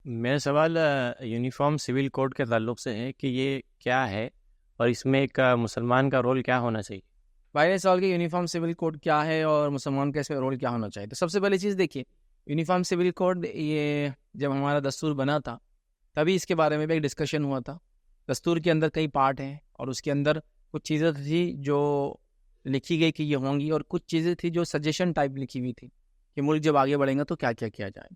मेरा सवाल uniform civil code के ताल्लुक से है कि ये क्या है और इसमें एक मुसलमान का रोल क्या होना चाहिए। भाई सवाल के यूनिफॉर्म सिविल कोड क्या है और मुसलमान का इसमें रोल क्या होना चाहिए। तो सबसे पहली चीज़ देखिए, यूनिफॉर्म सिविल कोड ये जब हमारा दस्तूर बना था तभी इसके बारे में भी एक डिस्कशन हुआ था। दस्तूर के अंदर कई पार्ट हैं और उसके अंदर कुछ चीज़ें थी जो लिखी गई कि ये होंगी और कुछ चीज़ें थी जो सजेशन टाइप लिखी हुई थी कि मुल्क जब आगे बढ़ेगा तो क्या क्या किया जाए।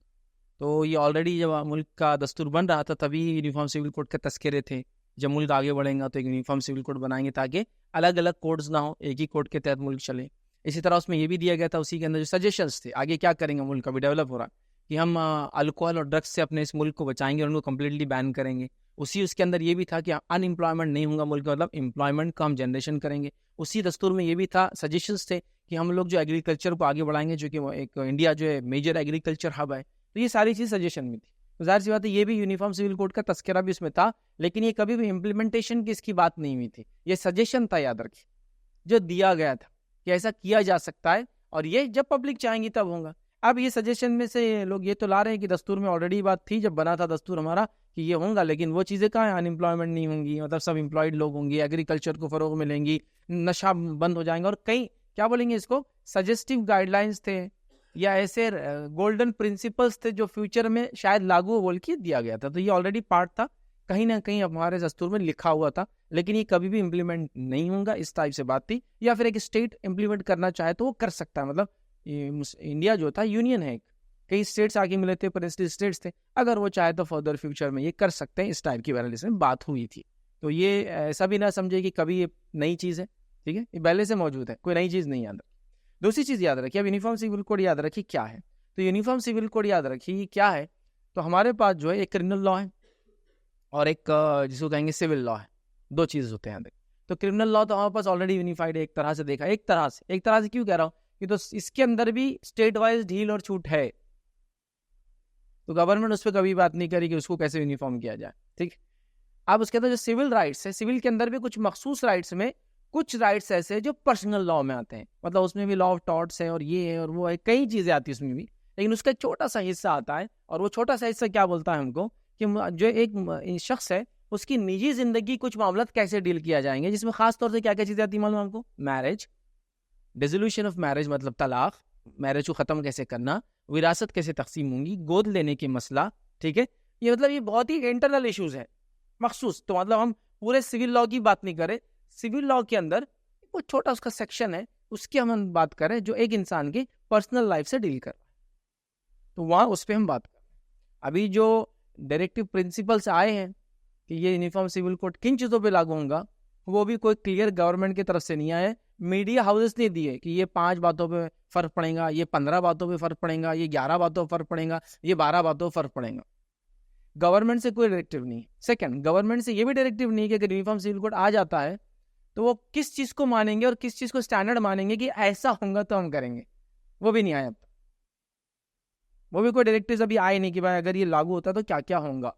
तो ये ऑलरेडी जब मुल्क का दस्तूर बन रहा था तभी यूनिफॉर्म सिविल कोड के तस्करे थे। जब मुल्क आगे बढ़ेगा तो एक यूनिफॉर्म सिविल कोड बनाएंगे ताकि अलग अलग कोड्स ना हो, एक ही कोड के तहत मुल्क चले। इसी तरह उसमें ये भी दिया गया था, उसी के अंदर जो सजेशंस थे आगे क्या करेंगे, मुल्क अभी डेवलप हो रहा कि हम अल्कोहल और ड्रग्स से अपने इस मुल्क को बचाएंगे और उनको कम्प्लीटली बैन करेंगे। उसी उसके अंदर ये भी था कि अनएम्प्लॉयमेंट नहीं होगा मुल्क, मतलब एम्प्लॉयमेंट का हम जनरेशन करेंगे। उसी दस्तूर में ये भी था, सजेशंस थे कि हम लोग जो एग्रीकल्चर को आगे बढ़ाएंगे, जो कि एक इंडिया जो है मेजर एग्रीकल्चर हब है। तो ये सारी चीज़ सजेशन में थी। तो जाहिर सी बात है ये भी यूनिफॉर्म सिविल कोड का तस्करा भी उसमें था, लेकिन ये कभी भी इम्प्लीमेंटेशन की इसकी बात नहीं हुई थी। ये सजेशन था, याद रखिए, जो दिया गया था कि ऐसा किया जा सकता है और ये जब पब्लिक चाहेंगी तब होगा। अब ये सजेशन में से लोग ये तो ला रहे हैं कि दस्तूर में ऑलरेडी बात थी जब बना था दस्तूर हमारा कि ये होगा, लेकिन वो चीज़ें कहाँ हैं, अनएम्प्लॉयमेंट नहीं होंगी, मतलब सब एम्प्लॉयड लोग होंगे, एग्रीकल्चर को फरोग मिलेंगी, नशा बंद हो जाएंगे और कई क्या बोलेंगे इसको सजेस्टिव गाइडलाइंस थे या ऐसे गोल्डन प्रिंसिपल्स थे जो फ्यूचर में शायद लागू बोल के दिया गया था। तो ये ऑलरेडी पार्ट था, कहीं ना कहीं हमारे दस्तूर में लिखा हुआ था, लेकिन ये कभी भी इम्प्लीमेंट नहीं होगा, इस टाइप से बात थी। या फिर एक स्टेट इम्प्लीमेंट करना चाहे तो वो कर सकता है, मतलब इंडिया जो था यूनियन है, कई स्टेट्स आगे मिले थे, प्रेसिडेंट स्टेट्स थे, अगर वो चाहे तो फर्दर फ्यूचर में ये कर सकते हैं। इस टाइप की वैलिडिटी में बात हुई थी। तो ये ऐसा भी ना समझे कि कभी ये नई चीज़ है, ठीक है, ये पहले से मौजूद है, कोई नई चीज़ नहीं याद। दूसरी चीज़ याद रखिए, अब यूनिफॉर्म सिविल कोड याद रखिए क्या है। तो यूनिफॉर्म सिविल कोड याद रखिए क्या है। तो हमारे पास जो है एक क्रिमिनल लॉ है और एक जिसको कहेंगे सिविल लॉ है। दो चीज़ होते हैं। तो क्रिमिनल लॉ तो हमारे पास ऑलरेडी यूनिफाइड है, एक तरह से देखा, एक तरह से क्यों कह रहा हूँ कि तो इसके अंदर भी स्टेट वाइज ढील और छूट है। तो गवर्नमेंट उस पर कभी बात नहीं करी कि उसको कैसे यूनिफॉर्म किया जाए, ठीक। अब उसके अंदर जो सिविल राइट्स है, सिविल के अंदर भी कुछ मखसूस राइट्स में कुछ राइट्स ऐसे जो पर्सनल लॉ में आते हैं, मतलब उसमें भी लॉ ऑफ टॉर्ट्स है और ये है और वो है, कई चीज़ें आती है उसमें भी, लेकिन उसका एक छोटा सा हिस्सा आता है। और वो छोटा सा हिस्सा क्या बोलता है हमको कि जो एक शख्स है उसकी निजी जिंदगी कुछ मामला कैसे डील किया जाएंगे, जिसमें खास तौर से क्या क्या चीज़ें आती है मालूम हमको, मैरिज, डिसोल्यूशन ऑफ मैरिज मतलब तलाक, मैरिज को ख़त्म कैसे करना, विरासत कैसे तकसीम होंगी, गोद लेने के मसला, ठीक है। ये मतलब ये बहुत ही इंटरनल इश्यूज है मखसूस। तो मतलब हम पूरे सिविल लॉ की बात नहीं करें, सिविल लॉ के अंदर वो छोटा उसका सेक्शन है, उसकी हम बात करें जो एक इंसान की पर्सनल लाइफ से डील कर, तो वहाँ उस पर हम बात करें। अभी जो डायरेक्टिव प्रिंसिपल्स आए हैं कि ये यूनिफॉर्म सिविल कोड किन चीज़ों पे लागू होगा, वो भी कोई क्लियर गवर्नमेंट की तरफ से नहीं आया है। मीडिया हाउसेस ने दिए कि ये 5 बातों पे फर्क पड़ेगा, ये 15 बातों पे फर्क पड़ेगा, ये 11 बातों पर फर्क पड़ेगा, ये 12 बातों पर फर्क पड़ेगा। गवर्नमेंट से कोई डायरेक्टिव नहीं। सेकंड, गवर्नमेंट से ये भी डायरेक्टिव नहीं कि अगर यूनिफॉर्म सिविल कोड आ जाता है तो वो किस चीज़ को मानेंगे और किस चीज़ को स्टैंडर्ड मानेंगे कि ऐसा होगा तो हम करेंगे, वो भी नहीं आया। वो भी कोई डायरेक्टिव अभी आए नहीं कि भाई अगर ये लागू होता तो क्या क्या होगा,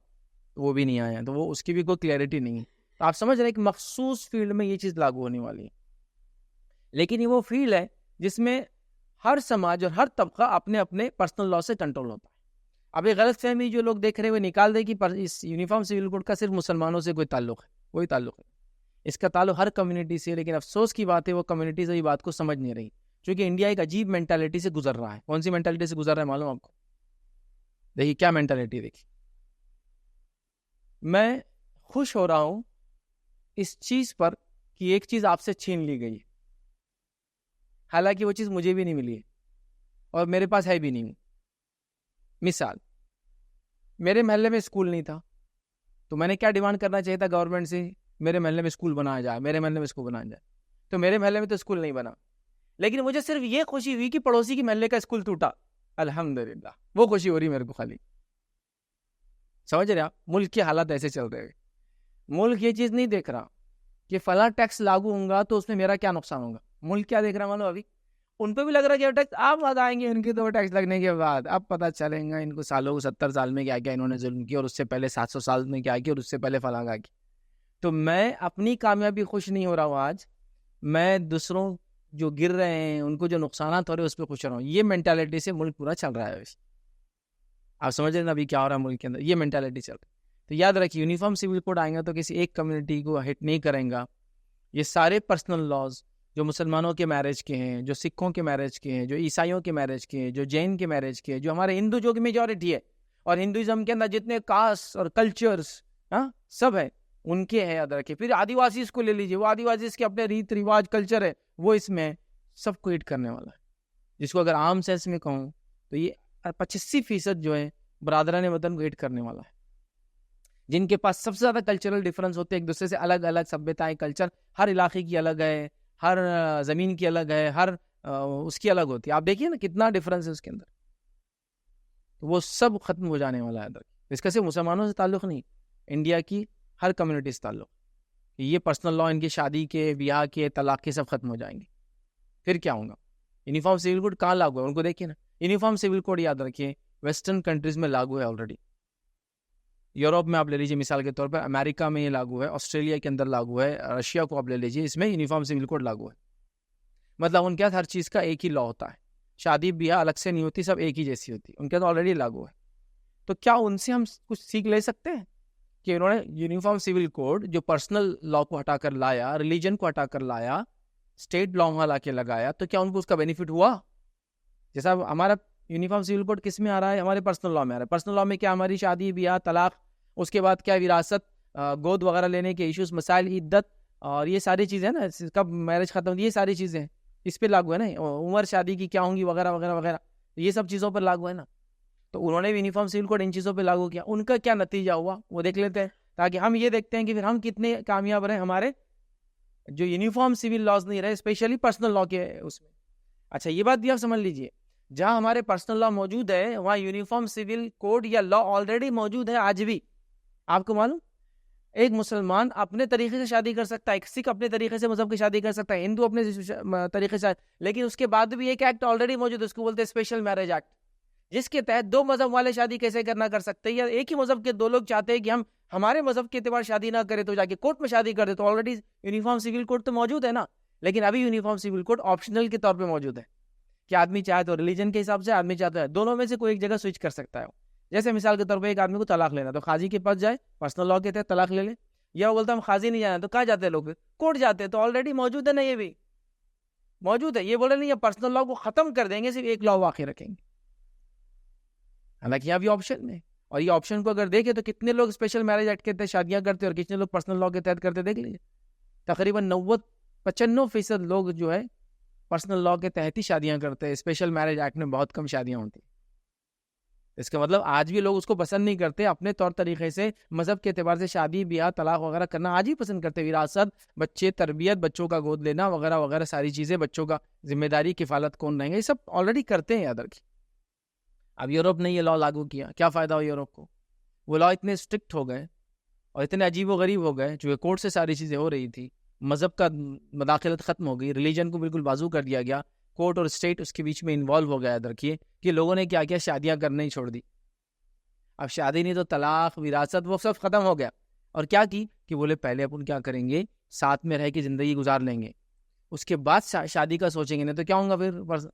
वो भी नहीं आया। तो वो उसकी भी कोई क्लैरिटी नहीं है। तो आप समझ रहे हैं कि मखसूस फील्ड में ये चीज़ लागू होने वाली है, लेकिन ये वो फील्ड है जिसमें हर समाज और हर तबका अपने अपने पर्सनल लॉ से कंट्रोल होता है। अब ये गलत फहमी जो लोग देख रहे हैं वो निकाल दे कि इस यूनिफॉर्म सिविल कोड का सिर्फ मुसलमानों से कोई ताल्लुक है, कोई ताल्लुक नहीं। इसका ताल्लुक हर कम्युनिटी से, लेकिन अफसोस की बात है वो कम्युनिटीज ये बात को समझ नहीं रही, क्योंकि इंडिया एक अजीब मेंटालिटी से गुजर रहा है। कौन सी मेंटालिटी से गुजर रहा है मालूम आपको? देखिए क्या मेंटालिटी, देखिए, मैं खुश हो रहा हूं इस चीज पर कि एक चीज आपसे छीन ली गई है, हालांकि वो चीज मुझे भी नहीं मिली है और मेरे पास है भी नहीं। मिसाल, मेरे मोहल्ले में स्कूल नहीं था तो मैंने क्या डिमांड करना चाहिए था गवर्नमेंट से, मेरे मोहल्ले में स्कूल बनाया जाए, मेरे मोहल्ले में स्कूल बनाया जाए। तो मेरे मोहल्ले में तो स्कूल नहीं बना, लेकिन मुझे सिर्फ ये खुशी हुई कि पड़ोसी की मोहल्ले का स्कूल टूटा, अल्हम्दुलिल्लाह, वो खुशी हो रही मेरे को खाली। समझ रहे आप, मुल्क के हालात ऐसे चल रहे हैं। मुल्क ये चीज़ नहीं देख रहा कि फला टैक्स लागू होगा तो उसमें मेरा क्या नुकसान होगा। मुल्क क्या देख रहा है मानो, अभी उन पर भी लग रहा है कि टैक्स आप बाद आएंगे, उनके तो टैक्स लगने के बाद अब पता चलेगा इनको सालों को 70 साल में क्या क्या इन्होंने जुल्म किया और उससे पहले 700 साल में क्या किया और उससे पहले फला क्या किया। तो मैं अपनी कामयाबी खुश नहीं हो रहा हूँ आज, मैं दूसरों जो गिर रहे हैं उनको जो नुकसान हो रहे हैं उस पर खुश रहा हूँ। ये मेंटालिटी से मुल्क पूरा चल रहा है। आप समझ रहे हैं ना अभी क्या हो रहा है मुल्क के अंदर, ये मेंटालिटी चल रही है। तो याद रखिए यूनिफॉर्म सिविल कोड आएगा तो किसी एक कम्युनिटी को हिट नहीं करेगा। ये सारे पर्सनल लॉज जो मुसलमानों के मैरिज के हैं, जो सिखों के मैरिज के हैं, जो ईसाइयों के मैरिज के हैं, जो जैन के मैरिज के हैं, जो हमारे हिंदू जो कि मेजॉरिटी है, और हिंदुइज्म के अंदर जितने कास्ट और कल्चर्स सब है उनके है याद रखिए। फिर आदिवासी इसको ले लीजिए, वो आदिवासी के अपने रीत रिवाज कल्चर है, वो इसमें सबको हिट करने वाला है। जिसको अगर आम सेंस में कहूँ तो ये 85% जो है बरादरान वतन को हिट करने वाला है, जिनके पास सबसे ज्यादा कल्चरल डिफरेंस होते हैं, एक दूसरे से अलग अलग सभ्यताएं, कल्चर, हर इलाके की अलग है, हर जमीन की अलग है, हर उसकी अलग होती है। आप देखिए ना कितना डिफरेंस है उसके अंदर, तो वो सब खत्म हो जाने वाला है। इसका सिर्फ मुसलमानों से ताल्लुक नहीं, इंडिया की हर कम्युनिटी से ताल्लुक। ये पर्सनल लॉ इनकी शादी के, ब्याह के, तलाक के सब खत्म हो जाएंगे। फिर क्या होगा? यूनिफॉर्म सिविल कोड कहाँ लागू है उनको देखिए ना। यूनिफॉर्म सिविल कोड याद रखिए वेस्टर्न कंट्रीज में लागू है ऑलरेडी। यूरोप में आप ले लीजिए मिसाल के तौर पर, अमेरिका में ये लागू है, ऑस्ट्रेलिया के अंदर लागू है, रशिया को आप ले लीजिए, इसमें यूनिफॉर्म सिविल कोड लागू है। मतलब उनके हर चीज़ का एक ही लॉ होता है, शादी ब्याह अलग से नहीं होती, सब एक ही जैसी होती है, उनके तो ऑलरेडी लागू है। तो क्या उनसे हम कुछ सीख ले सकते हैं कि उन्होंने यूनिफॉर्म सिविल कोड जो पर्सनल लॉ को हटाकर लाया, रिलीजन को हटाकर लाया, स्टेट लॉ वहाँ ला के लगाया, तो क्या उनको उसका बेनिफिट हुआ? जैसा हमारा यूनिफॉर्म सिविल कोड किस में आ रहा है? हमारे पर्सनल लॉ में आ रहा है। पर्सनल लॉ में क्या? हमारी शादी ब्याह तलाक, उसके बाद क्या विरासत, गोद वगैरह लेने के इश्यूज, मसाइल, इद्दत, और ये सारी चीज़ें ना, कब मैरिज खत्म होती है, ये सारी चीज़ें इस पर लागू है ना। उम्र शादी की क्या होंगी वगैरह वगैरह वगैरह, ये सब चीज़ों पर लागू है ना। तो उन्होंने भी यूनिफॉर्म सिविल कोड इन चीज़ों पे लागू किया, उनका क्या नतीजा हुआ वो देख लेते हैं, ताकि हम ये देखते हैं कि फिर हम कितने कामयाब रहे हमारे जो यूनिफॉर्म सिविल लॉज नहीं रहे, स्पेशली पर्सनल लॉ के उसमें। अच्छा ये बात भी आप समझ लीजिए, जहां हमारे पर्सनल लॉ मौजूद है वहां यूनिफॉर्म सिविल कोड या लॉ ऑलरेडी मौजूद है आज भी। आपको मालूम, एक मुसलमान अपने तरीके से शादी कर सकता है, एक सिख अपने तरीके से मजहब की शादी कर सकता है, हिंदू अपने तरीके से, लेकिन उसके बाद भी एक एक्ट ऑलरेडी मौजूद है, उसको बोलते हैं स्पेशल मैरिज एक्ट, जिसके तहत दो मजहब वाले शादी कैसे करना कर सकते हैं, या एक ही मजहब के दो लोग चाहते हैं कि हम हमारे मजहब के एतबार शादी ना करें तो जाके कोर्ट में शादी कर दे, तो ऑलरेडी यूनिफॉर्म सिविल कोड तो मौजूद है ना। लेकिन अभी यूनिफॉर्म सिविल कोड ऑप्शनल के तौर पे मौजूद है कि आदमी चाहे तो रिलीजन के हिसाब से, आदमी चाहता है दोनों में से कोई एक जगह स्विच कर सकता है। जैसे मिसाल के तौर पर एक आदमी को तलाक लेना तो खाजी के पास जाए, पर्सनल लॉ के तहत तलाक ले ले, या वो बोलता हम खाजी नहीं जाना तो कहाँ जाते हैं लोग? कोर्ट जाते हैं। तो ऑलरेडी मौजूद है ना, ये भी मौजूद है। ये बोले नहीं ये पर्सनल लॉ को खत्म कर देंगे, सिर्फ एक लॉ वाकई रखेंगे, हालांकि यहाँ भी ऑप्शन है। और ये ऑप्शन को अगर देखें तो कितने लोग स्पेशल मैरिज एक्ट के तहत शादियां करते हैं और कितने लोग पर्सनल लॉ के तहत करते, देख लीजिए। तकरीबन 90-95% लोग जो है पर्सनल लॉ के तहत ही शादियां करते हैं, स्पेशल मैरिज एक्ट में बहुत कम शादियां होती हैं। इसका मतलब आज भी लोग उसको पसंद नहीं करते, अपने तौर तरीके से मजहब के एतबार से शादी ब्याह तलाक वगैरह करना आज भी पसंद करते। विरासत, बच्चे, तरबियत, बच्चों का गोद लेना वगैरह वगैरह सारी चीज़ें, बच्चों का जिम्मेदारी, किफालत कौन रहेंगे, ये सब ऑलरेडी करते हैं याद रखिए। अब यूरोप ने ये लॉ लागू किया, क्या फ़ायदा हो यूरोप को? वो लॉ इतने स्ट्रिक्ट हो गए और इतने अजीब व गरीब हो गए, जो कोर्ट से सारी चीज़ें हो रही थी, मज़हब का मदाखलत ख़त्म हो गई, रिलीजन को बिल्कुल बाजू कर दिया गया, कोर्ट और स्टेट उसके बीच में इन्वॉल्व हो गया। याद रखिए कि लोगों ने क्या किया, शादियाँ करना ही छोड़ दी। अब शादी नहीं तो तलाक, विरासत, वो सब ख़त्म हो गया। और क्या की कि बोले पहले अपन क्या करेंगे, साथ में रह के ज़िंदगी गुजार लेंगे, उसके बाद शादी का सोचेंगे। नहीं तो क्या होगा फिर,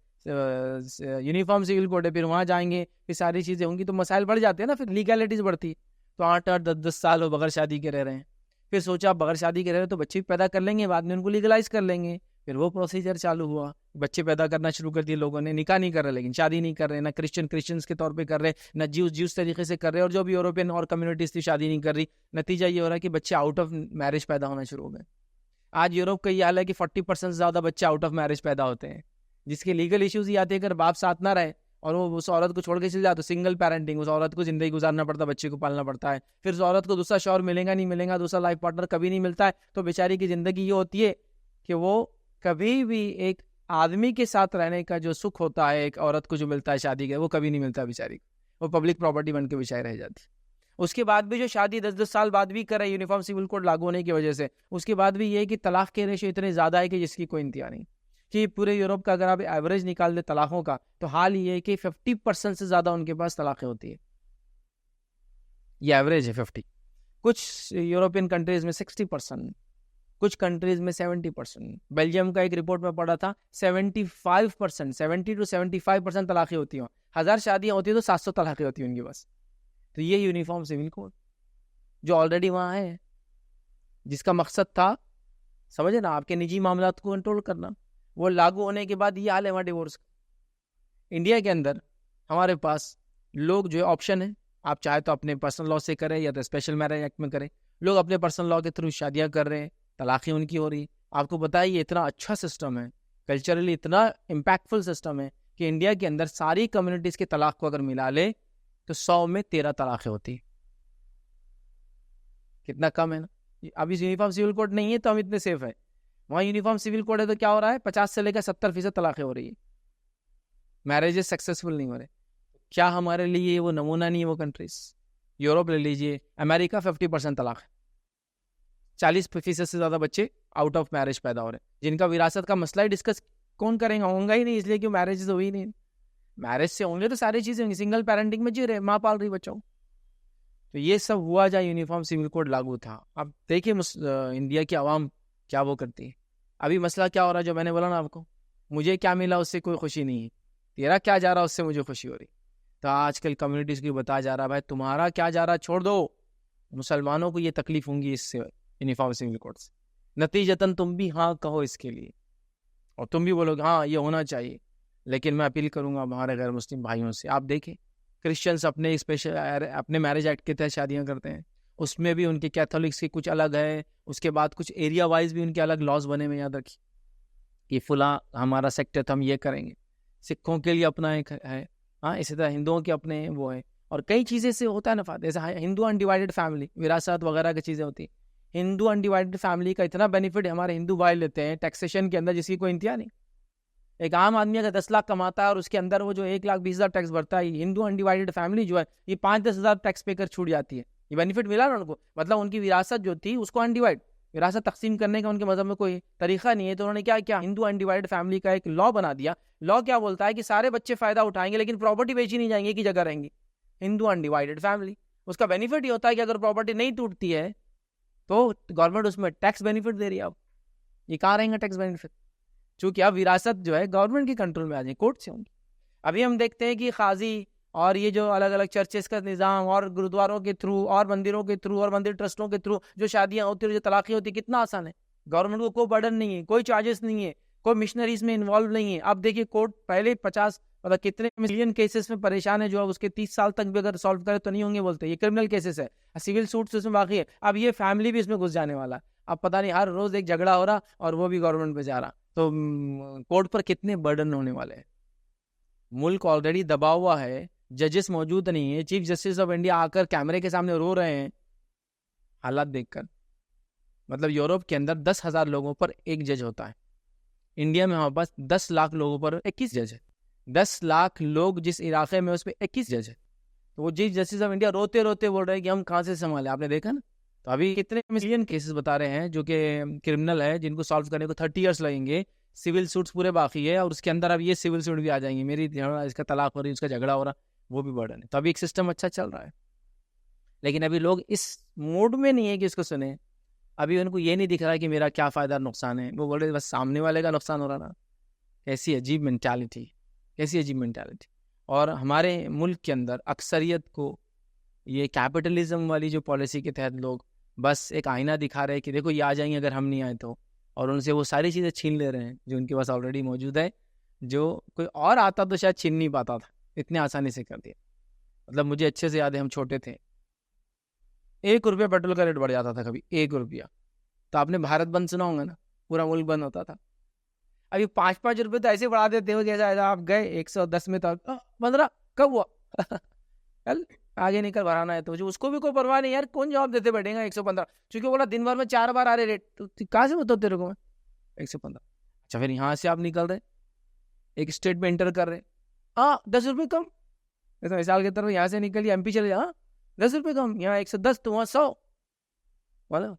यूनिफॉर्म सिविल कोड है, फिर वहाँ जाएंगे, फिर सारी चीज़ें होंगी तो मसाइल बढ़ जाते हैं ना, फिर लीगैलिटीज़ बढ़ती। तो 8-8, 10-10 साल हो बगैर शादी के रह रहे हैं, फिर सोचा बगैर शादी के रह रहे तो बच्चे पैदा कर लेंगे, बाद में उनको लीगलाइज कर लेंगे। फिर वो प्रोसीजर चालू हुआ, बच्चे पैदा करना शुरू कर दिए लोगों ने, निकाह नहीं कर रहे, लेकिन शादी नहीं कर रहे, ना क्रिश्चियंस के तौर पे कर रहे, ना ज्यूस तरीके से कर रहे, और जो भी यूरोपियन और कम्युनिटीज थी शादी नहीं कर रही। नतीजा ये हो रहा है कि बच्चे आउट ऑफ मैरिज पैदा होना शुरू हो गए। आज यूरोप का ये हाल है कि 40% से ज़्यादा बच्चे आउट ऑफ मैरिज पैदा होते हैं, जिसके लीगल इश्यूज ही आते हैं। अगर बाप साथ ना रहे और वो उस औरत को छोड़ के चल जाए तो सिंगल पेरेंटिंग, उस औरत को जिंदगी गुजारना पड़ता है, बच्चे को पालना पड़ता है। फिर उस औरत को दूसरा शौहर मिलेगा नहीं मिलेगा, दूसरा लाइफ पार्टनर कभी नहीं मिलता है, तो बेचारी की ज़िंदगी ये होती है कि वो कभी भी एक आदमी के साथ रहने का जो सुख होता है एक औरत को जो मिलता है शादी के, वो कभी नहीं मिलता बेचारी को, वो पब्लिक प्रॉपर्टी बन के बेचारी रह जाती। उसके बाद भी जो शादी 10-10 साल बाद भी करे यूनिफॉर्म सिविल कोड लागू होने की वजह से, उसके बाद भी ये है कि तलाक के रेशो इतने ज़्यादा है कि जिसकी कोई इंतहा नहीं। कि पूरे यूरोप का अगर आप एवरेज निकाल दे तलाकों का, तो हाल ये है कि 50% से ज़्यादा उनके पास तलाक़ें होती है। ये एवरेज है 50। कुछ यूरोपियन कंट्रीज़ में 60%, कुछ कंट्रीज़ में 70%। बेल्जियम का एक रिपोर्ट में पढ़ा था 75%, 70 to 75% तलाक़ें होती हैं। 1000 शादियाँ होती है तो 700 तलाक़ें होती हैं उनके पास। तो ये यूनिफॉर्म सिविल कोड जो ऑलरेडी वहाँ है, जिसका मकसद था, समझे ना, आपके निजी मामलात को कंट्रोल करना, वो लागू होने के बाद ये हाल है वहाँ डिवोर्स का। इंडिया के अंदर हमारे पास लोग जो है ऑप्शन है, आप चाहे तो अपने पर्सनल लॉ से करें या तो स्पेशल मैरिज एक्ट में करें। लोग अपने पर्सनल लॉ के थ्रू शादियां कर रहे हैं, तलाक़ें उनकी हो रही। आपको पता है ये इतना अच्छा सिस्टम है, कल्चरली इतना इम्पैक्टफुल सिस्टम है कि इंडिया के अंदर सारी कम्युनिटीज़ के तलाक़ को अगर मिला ले तो 100 में 13 तलाक़ें होती। कितना कम है ना। अभी यूनिफॉर्म सिविल कोड नहीं है तो हम इतने सेफ है। वहाँ यूनिफॉर्म सिविल कोड है तो क्या हो रहा है, 50 से लेकर 70% तलाक़ें हो रही है, मैरिजेस सक्सेसफुल नहीं हो रहे। क्या हमारे लिए वो नमूना नहीं है वो कंट्रीज? यूरोप ले लीजिए, अमेरिका 50% तलाक है, 40% से ज़्यादा बच्चे आउट ऑफ मैरिज पैदा हो रहे हैं, जिनका विरासत का मसला ही डिस्कस कौन करेगा, होगा ही नहीं, इसलिए कि मैरिज हुई ही नहीं। मैरिज से होंगे तो सारी चीज़ें होंगी, सिंगल पेरेंटिंग में जी रहे, माँ पाल रही बच्चों। तो ये सब हुआ जहाँ यूनिफॉर्म सिविल कोड लागू था। अब देखिए इंडिया की आवाम क्या वो करती है। अभी मसला क्या हो रहा है, जो मैंने बोला ना आपको, मुझे क्या मिला उससे कोई खुशी नहीं है, तेरा क्या जा रहा है उससे मुझे खुशी हो रही। तो आजकल कम्युनिटीज़ की बताया जा रहा है, भाई तुम्हारा क्या जा रहा है छोड़ दो, मुसलमानों को ये तकलीफ होंगी इससे, यूनिफॉर्म सिविल कोड से। नतीजतन तुम भी हाँ कहो इसके लिए, और तुम भी बोलोगे हाँ ये होना चाहिए। लेकिन मैं अपील करूंगा हमारे गैर मुस्लिम भाइयों से, आप देखें क्रिश्चियंस अपने स्पेशल अपने मैरिज एक्ट के तहत शादियां करते हैं, उसमें भी उनके कैथोलिक्स की कुछ अलग है, उसके बाद कुछ एरिया वाइज भी उनके अलग लॉज बने हुए, याद रखिए कि फुला हमारा सेक्टर तो हम ये करेंगे। सिखों के लिए अपना एक है, हाँ, इसी तरह हिंदुओं के अपने वो है, और कई चीज़ें से होता है ना फायदा। जैसे हिंदू अनडिवाइडेड फैमिली, विरासत वगैरह की चीज़ें होती हैं। हिंदू अनडिवाइडेड फैमिली का इतना बेनिफिट हमारे हिंदू भाई लेते हैं टैक्सेशन के अंदर, जिसकी कोई इंतहा नहीं। एक आम आदमी अगर 10 लाख कमाता है और उसके अंदर वो जो 1,20,000 टैक्स भरता है, हिंदू अनडिवाइडेड फैमिली जो है ये 5-10 हज़ार टैक्स पे कर छूट जाती है। ये बेनिफिट मिला ना उनको, मतलब उनकी विरासत जो थी उसको अनडिवाइड, विरासत तकसीम करने का उनके मजहब में कोई तरीका नहीं है, तो उन्होंने क्या किया, हिंदू अनडिवाइडेड फैमिली का एक लॉ बना दिया। लॉ क्या बोलता है कि सारे बच्चे फायदा उठाएंगे लेकिन प्रॉपर्टी बेची नहीं जाएंगे, की जगह रहेंगी। हिंदू अनडिवाइडेड फैमिली, उसका बेनिफिट ये होता है कि अगर प्रॉपर्टी नहीं टूटती है तो गवर्नमेंट उसमें टैक्स बेनिफिट दे रही है। अब ये कहाँ रहेंगे टैक्स बेनिफिट, चूंकि अब विरासत जो है गवर्नमेंट के कंट्रोल में आ जाए, कोर्ट से होंगी। अभी हम देखते हैं कि खाजी और ये जो अलग अलग चर्चेस का निज़ाम और गुरुद्वारों के थ्रू और मंदिरों के थ्रू और मंदिर ट्रस्टों के थ्रू जो शादियां होती है, जो तलाक़ें होती है, कितना आसान है। गवर्नमेंट को कोई बर्डन नहीं है, कोई चार्जेस नहीं है, कोई मिशनरीज में इन्वॉल्व नहीं है। अब देखिए कोर्ट पहले 50 मतलब कितने मिलियन केसेस में परेशान है, जो अब उसके 30 साल तक भी अगर सॉल्व करे तो नहीं होंगे, बोलते ये क्रिमिनल केसेस है, सिविल सूट्स उसमें बाकी है। अब ये फैमिली भी इसमें घुस जाने वाला है। अब पता नहीं हर रोज एक झगड़ा हो रहा और वो भी गवर्नमेंट पे जा रहा, तो कोर्ट पर कितने बर्डन होने वाले हैं। मुल्क ऑलरेडी दबा हुआ है, जजेस मौजूद नहीं है, चीफ जस्टिस ऑफ इंडिया आकर कैमरे के सामने रो रहे हैं हालात देखकर। मतलब यूरोप के अंदर 10,000 लोगों पर एक जज होता है, इंडिया में हमारे पास 10 लाख लोगों पर 21 जज है। 10 लाख लोग जिस इलाके में उस पर 21 जज है, तो वो चीफ जस्टिस ऑफ इंडिया रोते रोते बोल रहे हैं कि हम कहाँ से संभाले। आपने देखा ना, तो अभी कितने मिलियन केसेस बता रहे हैं जो कि क्रिमिनल है, जिनको सॉल्व करने को 30 ईयर्स लगेंगे, सिविल सूट्स पूरे बाकी है, और उसके अंदर अब ये सिविल सूट भी आ जाएंगे, मेरी इसका तलाक हो रही है, उसका झगड़ा हो रहा, वो भी बर्डन है। तो अभी एक सिस्टम अच्छा चल रहा है, लेकिन अभी लोग इस मोड में नहीं है कि इसको सुने। अभी उनको ये नहीं दिख रहा है कि मेरा क्या फ़ायदा नुकसान है, वो बोल रहे बस सामने वाले का नुकसान हो रहा ना। कैसी अजीब मेंटालिटी, कैसी अजीब मेंटालिटी। और हमारे मुल्क के अंदर अक्सरियत को ये कैपिटलिज्म वाली जो पॉलिसी के तहत लोग बस एक आईना दिखा रहे हैं कि देखो ये आ जाएंगे अगर हम नहीं आए तो, और उनसे वो सारी चीज़ें छीन ले रहे हैं जो उनके पास ऑलरेडी मौजूद है, जो कोई और आता तो शायद छीन नहीं पाता था, इतने आसानी से कर दिया। मतलब मुझे अच्छे से याद है, हम छोटे थे, 1 रुपया पेट्रोल का रेट बढ़ जाता था कभी, 1 रुपया। तो आपने भारत बंद सुना होगा ना, पूरा मुल्क बंद होता था। अभी 5-5 रुपये तो ऐसे बढ़ा देते हो जैसा आप गए 110 में तो 15 कब हुआ चल आगे निकल भराना है, तो जो उसको भी कोई परवाह नहीं यार, कौन जवाब देते बैठेगा 115, क्योंकि बोला दिन भर में 4 बार आ रहे रेट, तो कहाँ से बताओ तेरे को मैं 115। अच्छा फिर यहाँ से आप निकल रहे एक स्टेट में एंटर कर रहे, 10 रुपये कम, तो मिसाल की तरफ यहाँ से निकलिए एमपी चले जाओ, 10 रुपये कम, यहाँ 110 तो वहाँ 100 वाला।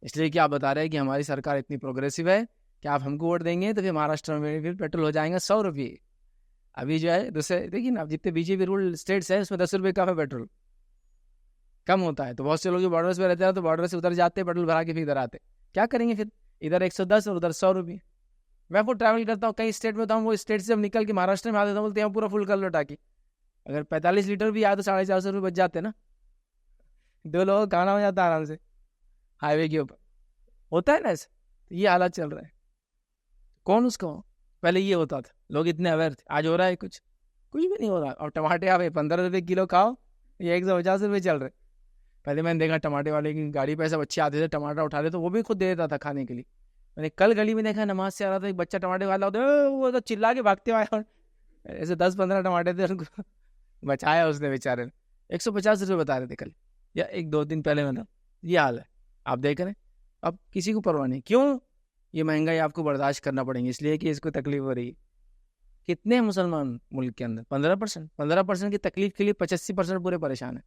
इसलिए क्या आप बता रहे हैं कि हमारी सरकार इतनी प्रोग्रेसिव है कि आप हमको वोट देंगे तो फिर महाराष्ट्र में फिर पेट्रोल हो जाएगा 100 रुपये। अभी जो है दूसरे देखिए ना, जितने बीजेपी रूल स्टेट्स हैं उसमें 10 रुपये का पेट्रोल कम होता है, तो बहुत से लोग जो बॉर्डर्स पे रहते हैं तो बॉर्डर से उतर जाते हैं, पेट्रोल भरा के फिर इधर आते, क्या करेंगे फिर, इधर 110 और उधर 100 रुपये। मैं वो ट्रैवल करता हूँ कई स्टेट में, तो हम वो स्टेट से जब निकल के महाराष्ट्र में आते हैं बोलते हैं पूरा फुल कर लो टाकी, अगर 45 लीटर भी आया तो 450 रुपये बच जाते ना, 2 लोगों का खाना हो जाता आराम से हाईवे के ऊपर। होता है ना ऐसे, तो ये हालात चल रहा है। कौन उसको, पहले ये होता था, लोग इतने अवेयर थे, आज हो रहा है कुछ भी नहीं हो रहा। और टमाटे आप 15 रुपये किलो खाओ, ये 150 रुपये चल रहे। पहले मैंने देखा टमाटे वाले की गाड़ी पे ऐसे बच्चे आते थे, टमाटर उठा ले तो वो भी खुद दे देता था खाने के लिए। मैंने कल गली में देखा, नमाज से आ रहा था, एक बच्चा टमाटे वाला होता है, वो तो चिल्ला के भागते आया, और ऐसे 10-15 टमाटे थे, उनको बचाया उसने बेचारे ने। 150 रुपये बता रहे थे कल, या 1-2 दिन पहले। मैंने, ये हाल है, आप देख रहे हैं। अब किसी को परवाह नहीं, क्यों? ये महंगाई आपको बर्दाश्त करना पड़ेगी, इसलिए कि इसको तकलीफ हो रही है। कितने हैं मुसलमान मुल्क के अंदर? 15%। 15% की तकलीफ के लिए 85% पूरे परेशान है।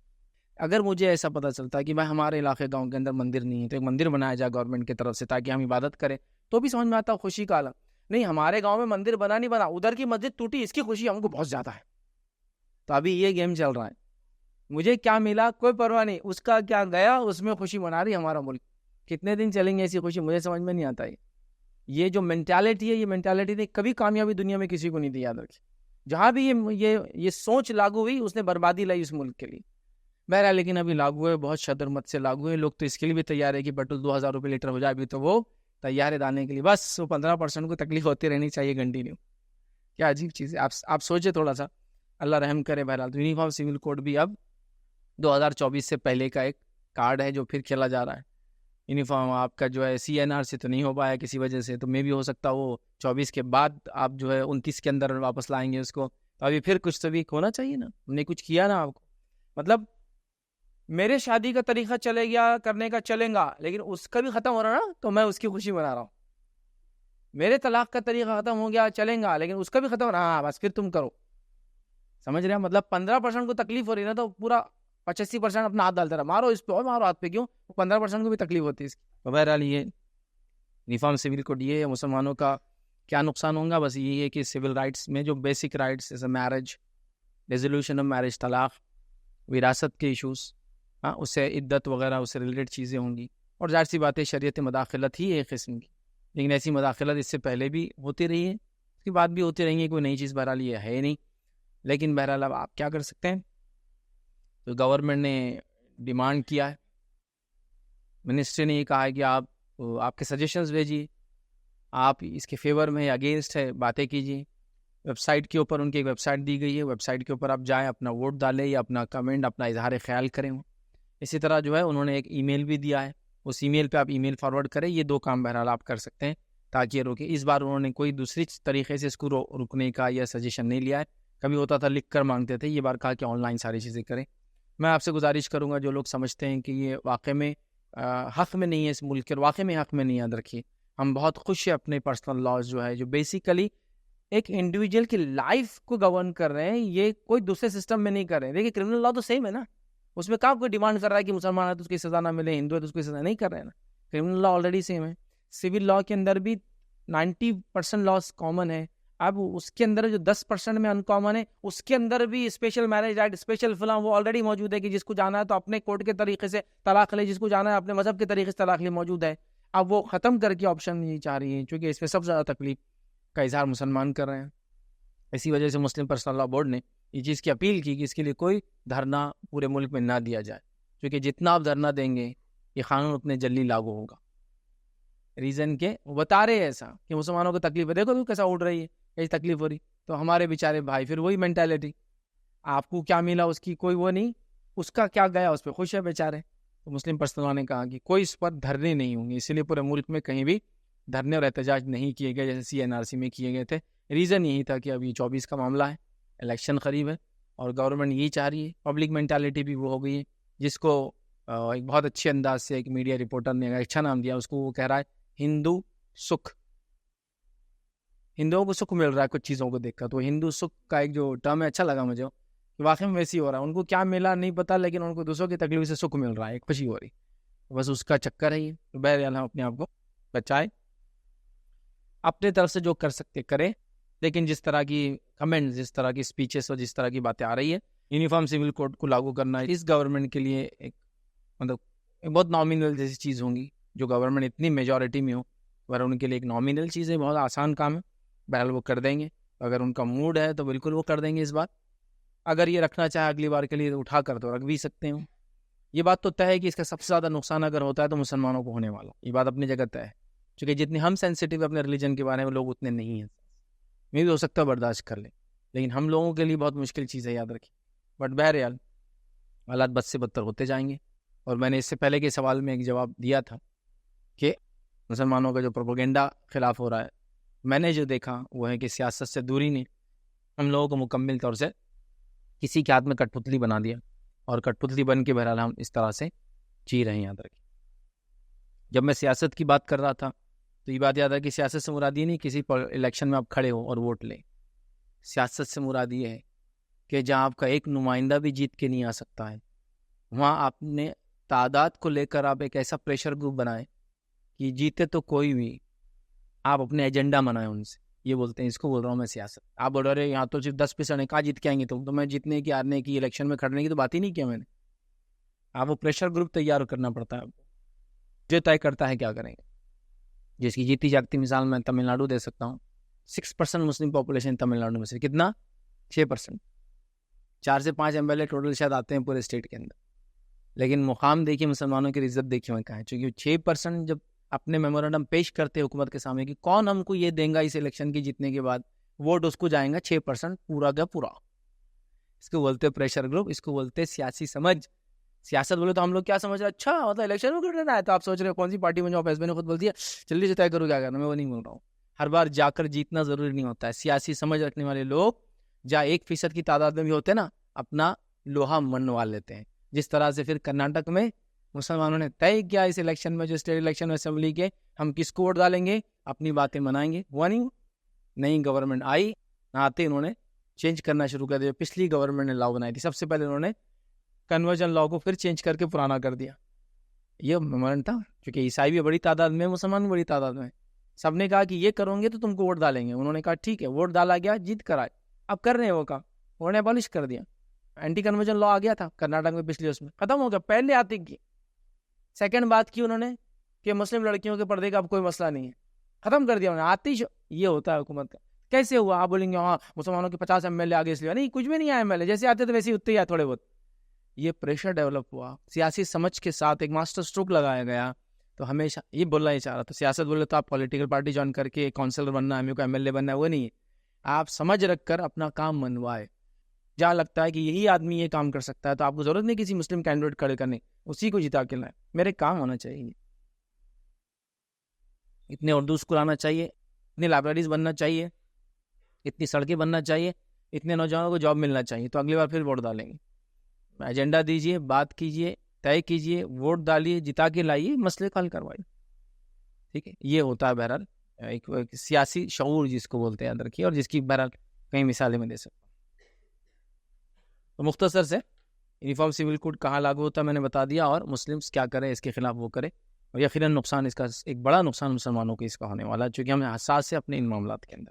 अगर मुझे ऐसा पता चलता कि भाई हमारे इलाके गांव के अंदर मंदिर नहीं है, तो एक मंदिर बनाया जाए गवर्नमेंट की तरफ से, ताकि हम इबादत करें, तो भी समझ में आता, खुशी का आलम। नहीं, हमारे गांव में मंदिर बना नहीं बना, उधर की मस्जिद टूटी, इसकी खुशी हमको बहुत ज्यादा है। तो अभी ये गेम चल रहा है, मुझे क्या मिला कोई परवाह नहीं, उसका क्या गया उसमें खुशी मना रही हमारा मुल्क। कितने दिन चलेंगे ऐसी खुशी, मुझे समझ में नहीं आता है। ये जो मेंटालिटी है, ये मेंटालिटी ने कभी कामयाबी दुनिया में किसी को नहीं दी, याद रखिए। जहां भी ये सोच लागू हुई, उसने बर्बादी लाई उस मुल्क के लिए। बहरहाल, लेकिन अभी लागू है, बहुत शदरमत से लागू है। लोग तो इसके लिए भी तैयार है कि पेट्रोल 2000 रुपये लीटर हो जाए, अभी तो वो तैयार है डालने के लिए। बस वो 15% को तकलीफ होती रहनी चाहिए कंटिन्यू। क्या अजीब चीज़ है। आप सोचे थोड़ा सा, अल्लाह रहम करे। बहरहाल, तो यूनिफॉर्म सिविल कोड भी अब 2024 से पहले का एक कार्ड है जो फिर खेला जा रहा है। यूनिफॉर्म आपका जो है CNR से तो नहीं हो पाया किसी वजह से, तो मे भी हो सकता वो 24 के बाद आप जो है 29 के अंदर वापस लाएंगे उसको। तो अभी फिर कुछ तो भी होना चाहिए ना, हमने कुछ किया ना आपको। मतलब मेरे शादी का तरीका चले गया करने का, चलेगा, लेकिन उसका भी खत्म हो रहा ना, तो मैं उसकी खुशी मना रहा हूँ। मेरे तलाक का तरीका खत्म हो गया, चलेगा, लेकिन उसका भी खत्म हो रहा, हाँ बस फिर तुम करो। समझ रहे हैं? मतलब 15% को तकलीफ हो रही है ना, तो पूरा 85% अपना हाथ डालता रहा, मारो इस पे और मारो हाथ पे, क्यों? 15% को भी तकलीफ होती है इसकी। तो बहरहाल, ये यूनिफॉर्म सिविल कोड ये है, मुसलमानों का क्या नुकसान होगा? बस ये है कि सिविल राइट्स में जो बेसिक राइट्स जैसे मैरिज, रेजोल्यूशन ऑफ मैरिज, तलाक, विरासत के इशूज़, हाँ, उससे इद्दत वगैरह, उससे रिलेटेड चीज़ें होंगी। और जाहिर सी बात है, शरीयत मदाखलत ही एक किस्म की, लेकिन ऐसी मदाखलत इससे पहले भी होती रही है, उसके बाद भी होती रहेंगी, कोई नई चीज़ बहरहाल ये है नहीं। लेकिन बहरहाल अब आप क्या कर सकते हैं? तो गवर्नमेंट ने डिमांड किया है, मिनिस्ट्री ने ये कहा है कि आप आपके सजेशंस भेजिए, आप इसके फेवर में अगेंस्ट है बातें कीजिए। वेबसाइट के ऊपर उनकी एक वेबसाइट दी गई है, वेबसाइट के ऊपर आप जाएं, अपना वोट डालें या अपना कमेंट, अपना इजहार ख्याल करें। इसी तरह जो है उन्होंने एक ईमेल भी दिया है, उस ईमेल पे आप ईमेल फॉरवर्ड करें। ये 2 काम बहरहाल आप कर सकते हैं ताकि ये रोके। इस बार उन्होंने कोई दूसरी तरीके से इसको रुकने का या सजेशन नहीं लिया है। कभी होता था लिख कर मांगते थे, ये बार कहा कि ऑनलाइन सारी चीज़ें करें। मैं आपसे गुजारिश करूँगा, जो लोग समझते हैं कि ये वाकई में हक़ में नहीं है इस मुल्क के, वाकई में हक़ में नहीं, याद रखिए हम बहुत खुश हैं अपने पर्सनल लॉज जो है, जो बेसिकली एक इंडिविजुअल की लाइफ को गवर्न कर रहे हैं, ये कोई दूसरे सिस्टम में नहीं कर रहे हैं। देखिए, क्रिमिनल लॉ तो सेम है ना, उसमें कहाँ कोई डिमांड कर रहा है कि मुसलमान है तो उसकी सज़ा ना मिले, हिंदू है तो उसकी सज़ा नहीं कर रहे हैं ना। क्रिमिनल लॉ ऑलरेडी सेम है। सिविल लॉ के अंदर भी 90% लॉस कॉमन है। अब उसके अंदर जो 10% में अनकॉमन है, उसके अंदर भी special marriage right, special film वो ऑलरेडी मौजूद है कि जिसको जाना है तो अपने कोर्ट के तरीके से तलाक ले, जिसको जाना है अपने मजहब के तरीके से तलाक ले, मौजूद है। अब वो ख़त्म करके ऑप्शन ये चाह रही है, क्योंकि इसमें सबसे ज़्यादा तकलीफ का इजहार मुसलमान कर रहे हैं। इसी वजह से मुस्लिम पर्सनल लॉ बोर्ड ने ये चीज़ की अपील की कि इसके लिए कोई धरना पूरे मुल्क में ना दिया जाए, क्योंकि जितना आप धरना देंगे ये कानून उतने जल्दी लागू होगा। रीज़न के वो बता रहे हैं ऐसा कि मुसलमानों को तकलीफ है, देखो कैसा उड़ रही है, कैसी तकलीफ हो रही। तो हमारे बेचारे भाई, फिर वही मेंटालिटी, आपको क्या मिला उसकी कोई वो नहीं, उसका क्या गया उस पर खुश है बेचारे। तो मुस्लिम पर्सनल लॉ ने कहा कि कोई इस पर धरने नहीं होंगे, इसीलिए पूरे मुल्क में कहीं भी धरने और एहतजाज नहीं किए गए जैसे CNRC में किए गए थे। रीज़न यही था कि अभी 24 का मामला है, इलेक्शन करीब है, और गवर्नमेंट यही चाह रही है। पब्लिक मेंटालिटी भी वो हो गई है, जिसको एक बहुत अच्छे अंदाज से एक मीडिया रिपोर्टर ने अच्छा नाम दिया उसको, वो कह रहा है हिंदू सुख। हिंदुओं को सुख मिल रहा है कुछ चीज़ों को देखकर, तो हिंदू सुख का एक जो टर्म है अच्छा लगा मुझे, कि वाकई में वैसे ही हो रहा है। उनको क्या मिला नहीं पता, लेकिन उनको दूसरों की तकलीफ से सुख मिल रहा है, खुशी हो रही, बस उसका चक्कर है ये। तो बहरहाल हम अपने आप को बचाए, अपने तरफ से जो कर सकते करें, लेकिन जिस तरह की कमेंट्स, जिस तरह की स्पीचेस और जिस तरह की बातें आ रही है, यूनिफॉर्म सिविल कोड को लागू करना इस गवर्नमेंट के लिए एक मतलब एक बहुत नॉमिनल जैसी चीज़ होंगी। जो गवर्नमेंट इतनी मेजॉरिटी में हो, वह उनके लिए एक नॉमिनल चीज़ है, बहुत आसान काम है। बहरहाल वो कर देंगे, अगर उनका मूड है तो बिल्कुल वो कर देंगे इस बार। अगर ये रखना चाहे अगली बार के लिए उठा कर तो रख भी सकते हो। ये बात तो तय है कि इसका सबसे ज़्यादा नुकसान अगर होता है तो मुसलमानों को होने वाला, ये बात अपनी जगह तय है। क्योंकि जितने हम सेंसिटिव अपने रिलीजन के बारे में, लोग उतने नहीं हैं। मैं भी हो सकता है बर्दाश्त कर ले, लेकिन हम लोगों के लिए बहुत मुश्किल चीज़ है, याद रखिए। बट बहरहाल हालात बद से बदतर होते जाएंगे। और मैंने इससे पहले के सवाल में एक जवाब दिया था कि मुसलमानों का जो प्रोपेगेंडा खिलाफ हो रहा है, मैंने जो देखा वो है कि सियासत से दूरी ने हम लोगों को मुकम्मल तौर से किसी के हाथ में कठपुतली बना दिया, और कठपुतली बन के बहरहाल हम इस तरह से जी रहे हैं। याद रखिए, जब मैं सियासत की बात कर रहा था तो ये बात याद है कि सियासत से मुराद ये नहीं किसी इलेक्शन में आप खड़े हो और वोट लें। सियासत से मुराद ये है कि जहाँ आपका एक नुमाइंदा भी जीत के नहीं आ सकता है, वहाँ आपने तादाद को लेकर आप एक ऐसा प्रेशर ग्रुप बनाए कि जीते तो कोई भी, आप अपने एजेंडा बनाए उनसे। ये बोलते हैं, इसको बोल रहा हूँ मैं सियासत। आप बोल रहे यहाँ तो सिर्फ 10% है, कहाँ जीत के आएंगे तुम? तो मैं जीतने की, हारने की, इलेक्शन में खड़ने की तो बात ही नहीं किया मैंने। आप वो प्रेशर ग्रुप तैयार करना पड़ता है आपको, जो तय करता है क्या करेंगे। जिसकी जीती जागती मिसाल मैं तमिलनाडु दे सकता हूँ। 6% मुस्लिम पॉपुलेशन तमिलनाडु में से, कितना? 6%। 4 से 5 MLA टोटल शायद आते हैं पूरे स्टेट के अंदर, लेकिन मुकाम देखिए, मुसलमानों की इज्जत देखिए वहाँ कहाँ है। क्योंकि 6% जब अपने मेमोरेंडम पेश करते हैं हुकूमत के सामने कि कौन हमको ये देगा इस इलेक्शन की जीतने के बाद, वोट उसको जाएगा 6% पूरा का पूरा। इसको बोलते प्रेशर ग्रुप, इसको बोलते सियासी समझ। सियासत बोले तो हम लोग क्या समझ रहे हैं, अच्छा मतलब इलेक्शन में लड़ना है तो आप सोच रहे हो कौन सी पार्टी में जाओ। फैसले ने खुद बोल दिया जल्दी से तय करो क्या करना। मैं वो नहीं बोल रहा हूँ, हर बार जाकर जीतना जरूरी नहीं होता है। सियासी समझ रखने वाले लोग जहाँ 1% की तादाद में भी होते हैं ना, अपना लोहा मनवा लेते हैं। जिस तरह से फिर कर्नाटक में मुसलमानों ने तय किया इस इलेक्शन में, जो स्टेट इलेक्शन असेंबली के, हम किसको वोट डालेंगे, अपनी बातें मनाएंगे। हुआ नहीं, नई गवर्नमेंट आई ना, आते उन्होंने चेंज करना शुरू कर दिया। पिछली गवर्नमेंट ने लॉ बनाई थी, सबसे पहले उन्होंने कन्वर्जन लॉ को फिर चेंज करके पुराना कर दिया। ये मेमोरेंडम था, क्योंकि ईसाई भी बड़ी तादाद में, मुसलमान भी बड़ी तादाद में। सबने कहा कि ये करोगे तो तुमको वोट डालेंगे। उन्होंने कहा ठीक है, वोट डाला गया, जीत कर आए। अब कर रहे हैं वो काम, उन्होंने अबॉलिश कर दिया। एंटी कन्वर्जन लॉ आ गया था कर्नाटक में पिछले, उसमें खत्म हो गया, पहले आते की। सेकंड बात की उन्होंने कि मुस्लिम लड़कियों के पर्दे का अब कोई मसला नहीं है, खत्म कर दिया उन्होंने। आतिश ये होता है हुकूमत का। कैसे हुआ? आप बोलेंगे हाँ मुसलमानों के 50 MLA आगे इसलिए नहीं, कुछ भी नहीं आया MLA, जैसे आते थे वैसे ही उतने ही आए थोड़े बहुत। ये प्रेशर डेवलप हुआ, सियासी समझ के साथ एक मास्टर स्ट्रोक लगाया गया। तो हमेशा ये बोलना ही चाह रहा था, सियासत बोले तो आप पॉलिटिकल पार्टी ज्वाइन करके काउंसलर बनना है, मेरे को MLA बनना है, वो नहीं है। आप समझ रख कर अपना काम मनवाए। जहाँ लगता है कि यही आदमी ये काम कर सकता है तो आपको जरूरत नहीं किसी मुस्लिम कैंडिडेट खड़े करने, उसी को जिता के लाए। मेरे काम होना चाहिए, इतने उर्दू स्कूल आना चाहिए, इतनी लाइब्रेरीज बनना चाहिए, इतनी सड़कें बनना चाहिए, इतने नौजवानों को जॉब मिलना चाहिए, तो अगली बार फिर वोट डालेंगे। एजेंडा दीजिए, बात कीजिए, तय कीजिए, वोट डालिए, जिता के लाइए, मसले का हल करवाइए। ठीक है, ये होता है बहरहाल एक सियासी शऊर जिसको बोलते हैं, याद रखिए। और जिसकी बहरहाल कई मिसालें में दे सकता हूँ। तो मुख्तसर से यूनिफॉर्म सिविल कोड कहाँ लागू होता है मैंने बता दिया, और मुस्लिम्स क्या करें इसके खिलाफ वो करें। और यकीनन नुकसान, इसका एक बड़ा नुकसान मुसलमानों को इसका होने वाला है, चूँकि हमें हसास है अपने इन मामलों के अंदर।